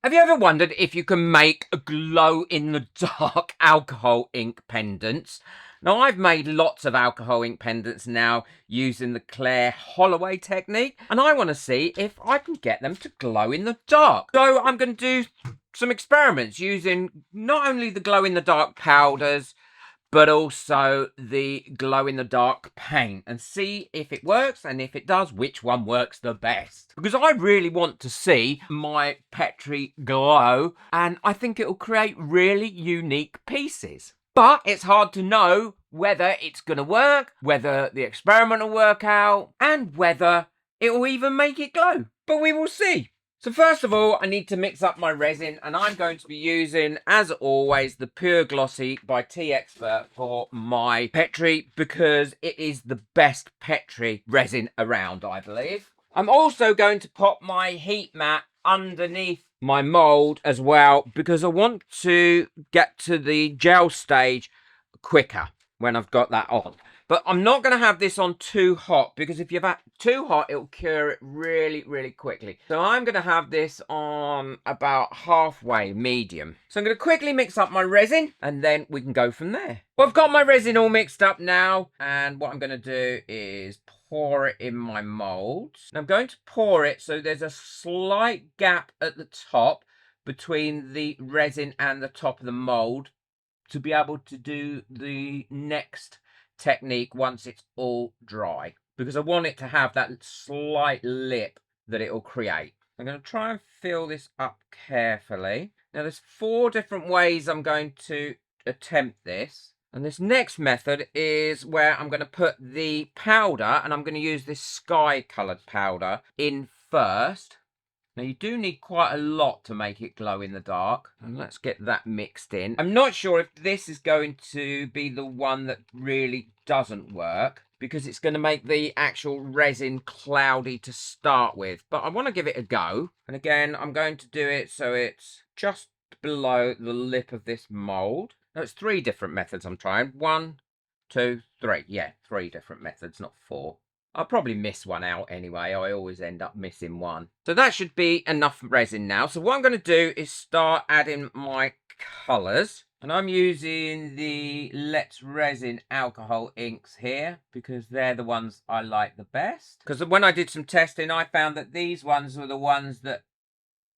Have you ever wondered if you can make a glow-in-the-dark alcohol ink pendants? Now, I've made lots of alcohol ink pendants now using the Claire Holloway technique, and I want to see if I can get them to glow in the dark. So I'm going to do some experiments using not only the glow-in-the-dark powders, but also the glow-in-the-dark paint, and see if it works, and if it does, which one works the best. Because I really want to see my Petri glow, and I think it'll create really unique pieces. But it's hard to know whether it's going to work, whether the experiment will work out, and whether it will even make it glow. But we will see. So first of all, I need to mix up my resin, and I'm going to be using, as always, the Pure Glossy by Tea Expert for my Petri, because it is the best Petri resin around, I believe. I'm also going to pop my heat mat underneath my mould as well, because I want to get to the gel stage quicker when I've got that on. But I'm not going to have this on too hot, because if you've had too hot, it'll cure it really, really quickly. So I'm going to have this on about halfway, medium. So I'm going to quickly mix up my resin, and then we can go from there. Well, I've got my resin all mixed up now, and what I'm going to do is pour it in my mould. And I'm going to pour it so there's a slight gap at the top between the resin and the top of the mould to be able to do the next technique once it's all dry, because I want it to have that slight lip that it will create. I'm going to try and fill this up carefully. Now there's 4 different ways I'm going to attempt this, and this next method is where I'm going to put the powder, and I'm going to use this sky coloured powder in first. Now you do need quite a lot to make it glow in the dark, and let's get that mixed in. I'm not sure if this is going to be the one that really doesn't work, because it's going to make the actual resin cloudy to start with, but I want to give it a go. And again, I'm going to do it so it's just below the lip of this mould. Now it's 3 different methods I'm trying. 1, 2, 3. Yeah, 3 different methods, not 4. I'll probably miss one out anyway. I always end up missing one. So that should be enough resin now. So what I'm going to do is start adding my colours. And I'm using the Let's Resin alcohol inks here, because they're the ones I like the best. Because when I did some testing, I found that these ones were the ones that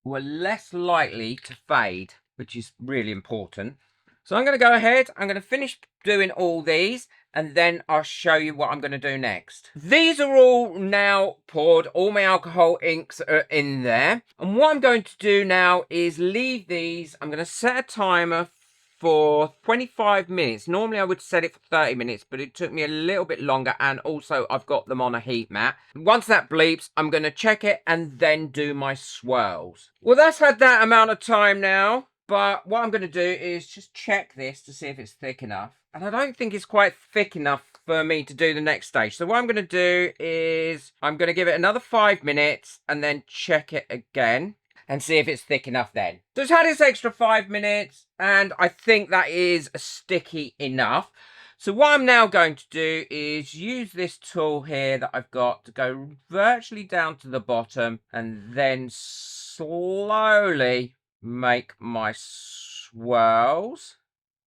were less likely to fade, which is really important. So I'm going to go ahead. I'm going to finish doing all these, and then I'll show you what I'm going to do next. These are all now poured. All my alcohol inks are in there. And what I'm going to do now is leave these. I'm going to set a timer for 25 minutes. Normally I would set it for 30 minutes, but it took me a little bit longer, and also I've got them on a heat mat. Once that bleeps, I'm going to check it and then do my swirls. Well, that's had that amount of time now. But what I'm going to do is just check this to see if it's thick enough. And I don't think it's quite thick enough for me to do the next stage. So what I'm going to do is I'm going to give it another 5 minutes and then check it again and see if it's thick enough then. So it's had its extra 5 minutes, and I think that is sticky enough. So what I'm now going to do is use this tool here that I've got to go virtually down to the bottom, and then slowly make my swirls,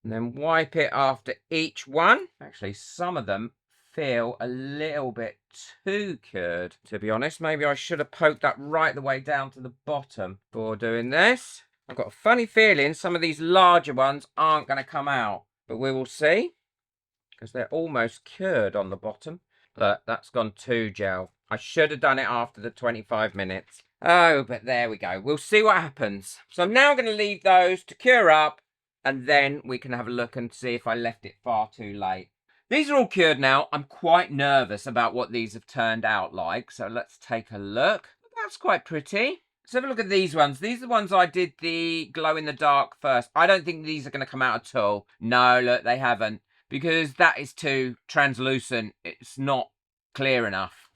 and then wipe it after each one. Actually, some of them feel a little bit too cured, to be honest. Maybe I should have poked that right the way down to the bottom before doing this. I've got a funny feeling some of these larger ones aren't going to come out, but we will see, because they're almost cured on the bottom. But that's gone too gel. I should have done it after the 25 minutes. Oh, but there we go. We'll see what happens. So I'm now going to leave those to cure up, and then we can have a look and see if I left it far too late. These are all cured now. I'm quite nervous about what these have turned out like. So let's take a look. That's quite pretty. Let's have a look at these ones. These are the ones I did the glow in the dark first. I don't think these are going to come out at all. No, look, they haven't. Because that is too translucent. It's not clear enough.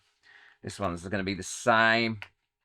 This one's going to be the same.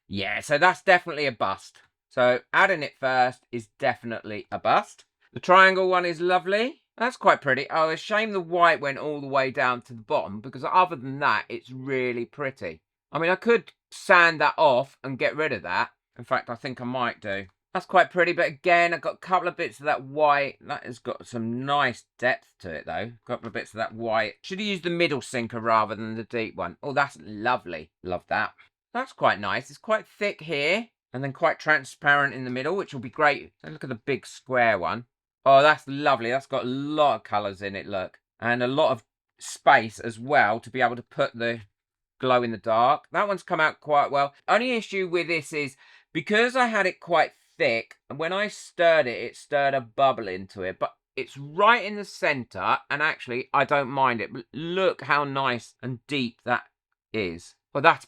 Yeah, so that's definitely a bust. So adding it first is definitely a bust. The triangle one is lovely. That's quite pretty. Oh, it's a shame the white went all the way down to the bottom, because other than that, it's really pretty. I mean, I could sand that off and get rid of that. In fact, I think I might do. That's quite pretty, but again, I've got a couple of bits of that white. That has got some nice depth to it, though. A couple of bits of that white. Should have used the middle sinker rather than the deep one. Oh, that's lovely. Love that. That's quite nice. It's quite thick here, and then quite transparent in the middle, which will be great. So look at the big square one. Oh, that's lovely. That's got a lot of colours in it, look. And a lot of space as well to be able to put the glow in the dark. That one's come out quite well. Only issue with this is because I had it quite thick, and when I stirred it, it stirred a bubble into it, but it's right in the center, and actually I don't mind it. Look how nice and deep that is. Well, that's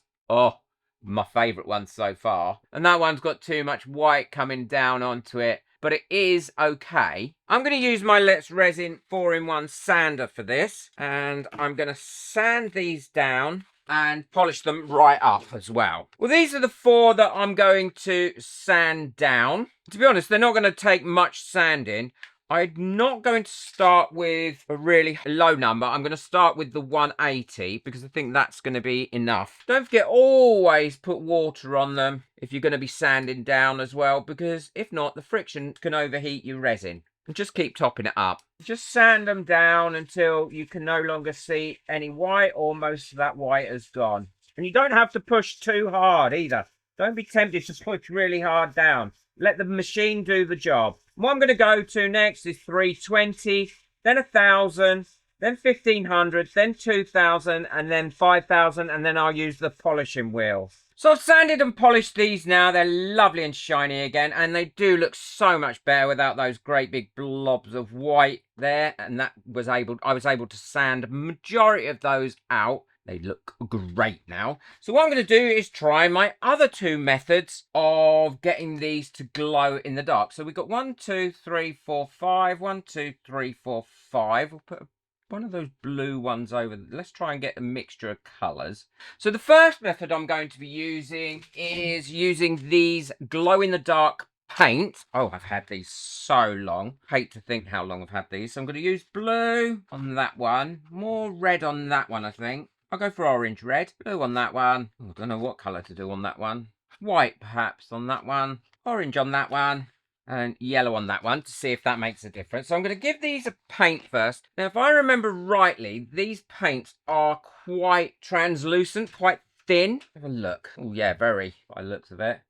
my favorite one so far. And that one's got too much white coming down onto it, but it is okay. I'm going to use my Let's Resin 4-in-1 sander for this, and I'm going to sand these down and polish them right up as well. Well, these are the 4 that I'm going to sand down. To be honest, they're not going to take much sanding. I'm not going to start with a really low number. I'm going to start with the 180 because I think that's going to be enough. Don't forget, always put water on them if you're going to be sanding down as well, because if not, the friction can overheat your resin. And just keep topping it up. Just sand them down until you can no longer see any white, or most of that white has gone. And you don't have to push too hard either. Don't be tempted to push really hard down. Let the machine do the job. What I'm going to go to next is 320, then 1,000, then 1,500, then 2,000, and then 5,000, and then I'll use the polishing wheel. So I've sanded and polished these now. They're lovely and shiny again, and they do look so much better without those great big blobs of white there. And I was able to sand a majority of those out. They look great now. So what I'm going to do is try my other 2 methods of getting these to glow in the dark. So we've got 1, 2, 3, 4, 5. 1, 2, 3, 4, 5. We'll put one of those blue ones over. Let's try and get a mixture of colours. So the first method I'm going to be using is using these glow-in-the-dark paint. Oh, I've had these so long. Hate to think how long I've had these. So I'm going to use blue on that one. More red on that one, I think. I'll go for orange red. Blue on that one. Oh, I don't know what colour to do on that one. White, perhaps, on that one. Orange on that one. And yellow on that one to see if that makes a difference. So I'm going to give these a paint first. Now, if I remember rightly, these paints are quite translucent, quite thin. Have a look. Oh, yeah, very, by the looks of it.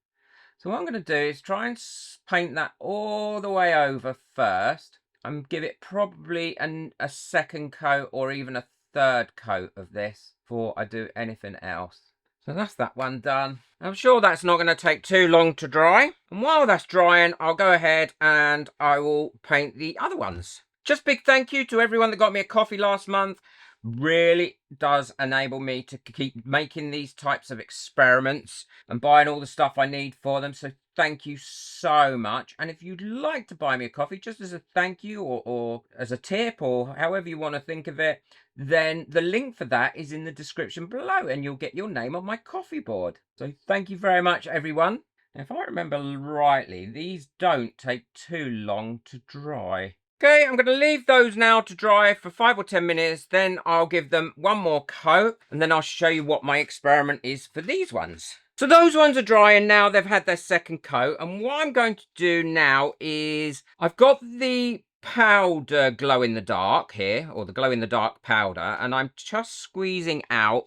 So what I'm going to do is try and paint that all the way over first. And give it probably a second coat or even a third coat of this before I do anything else. So that's that one done. I'm sure that's not going to take too long to dry. And while that's drying, I'll go ahead and I will paint the other ones. Just big thank you to everyone that got me a coffee last month. Really does enable me to keep making these types of experiments and buying all the stuff I need for them. So thank you so much. And if you'd like to buy me a coffee just as a thank you or as a tip or however you want to think of it, then the link for that is in the description below and you'll get your name on my coffee board. So thank you very much, everyone. Now, if I remember rightly, these don't take too long to dry. Okay, I'm going to leave those now to dry for 5 or 10 minutes. Then I'll give them one more coat and then I'll show you what my experiment is for these ones. So those ones are drying now. They've had their second coat. And what I'm going to do now is I've got the powder glow in the dark here, or the glow in the dark powder, and I'm just squeezing out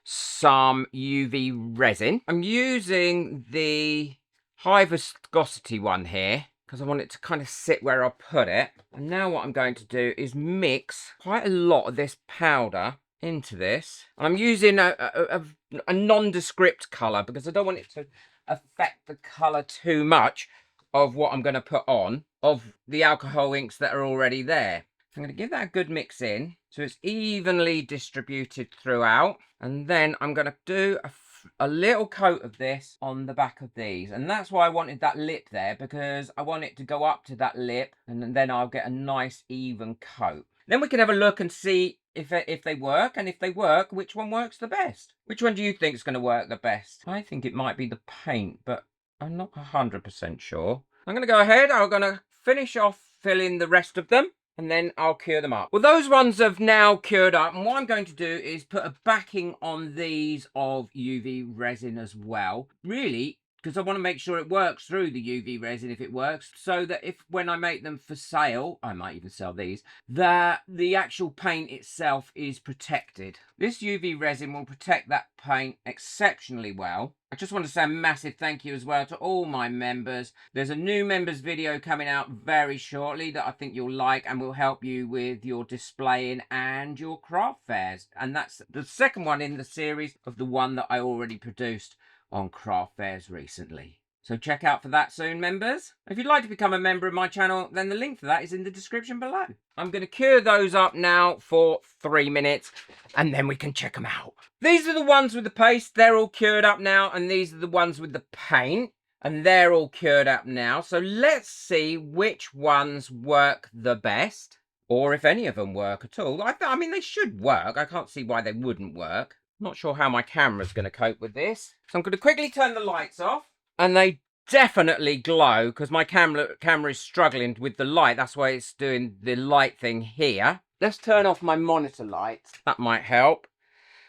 some UV resin. I'm using the high viscosity one here because I want it to kind of sit where I put it. And now what I'm going to do is mix quite a lot of this powder into this. I'm using a nondescript colour because I don't want it to affect the colour too much of what I'm going to put on of the alcohol inks that are already there. I'm going to give that a good mix in so it's evenly distributed throughout. And then I'm going to do a little coat of this on the back of these. And that's why I wanted that lip there, because I want it to go up to that lip and then I'll get a nice even coat. Then we can have a look and see if they work, and if they work, which one works the best. Which one do you think is going to work the best? I think it might be the paint, but I'm not 100% sure. I'm going to go ahead. I'm going to finish off filling the rest of them and then I'll cure them up. Well, those ones have now cured up, and what I'm going to do is put a backing on these of UV resin as well. Really, because I want to make sure it works through the UV resin if it works, so that if when I make them for sale, I might even sell these, that the actual paint itself is protected. This UV resin will protect that paint exceptionally well. I just want to say a massive thank you as well to all my members. There's a new members video coming out very shortly that I think you'll like and will help you with your displaying and your craft fairs. And that's the second one in the series of the one that I already produced on craft fairs recently. So check out for that soon, members. If you'd like to become a member of my channel, then the link for that is in the description below. I'm going to cure those up now for 3 minutes, and then we can check them out. These are the ones with the paste. They're all cured up now, and these are the ones with the paint, and they're all cured up now. So let's see which ones work the best, or if any of them work at all. I mean, they should work. I can't see why they wouldn't work. Not sure how my camera's going to cope with this. So I'm going to quickly turn the lights off. And they definitely glow because my camera is struggling with the light. That's why it's doing the light thing here. Let's turn off my monitor lights. That might help.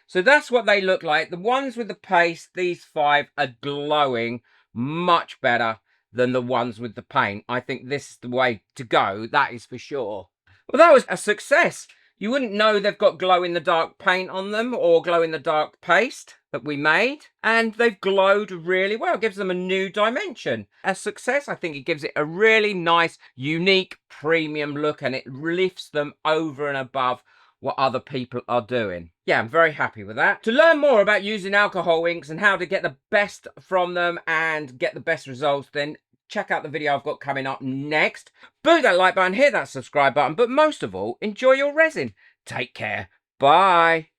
So that's what they look like. The ones with the paste, these 5 are glowing much better than the ones with the paint. I think this is the way to go. That is for sure. Well, that was a success. You wouldn't know they've got glow-in-the-dark paint on them or glow-in-the-dark paste that we made. And they've glowed really well. It gives them a new dimension. A success. I think it gives it a really nice, unique, premium look. And it lifts them over and above what other people are doing. Yeah, I'm very happy with that. To learn more about using alcohol inks and how to get the best from them and get the best results, then check out the video I've got coming up next. Boot that like button, hit that subscribe button, but most of all, enjoy your resin. Take care. Bye.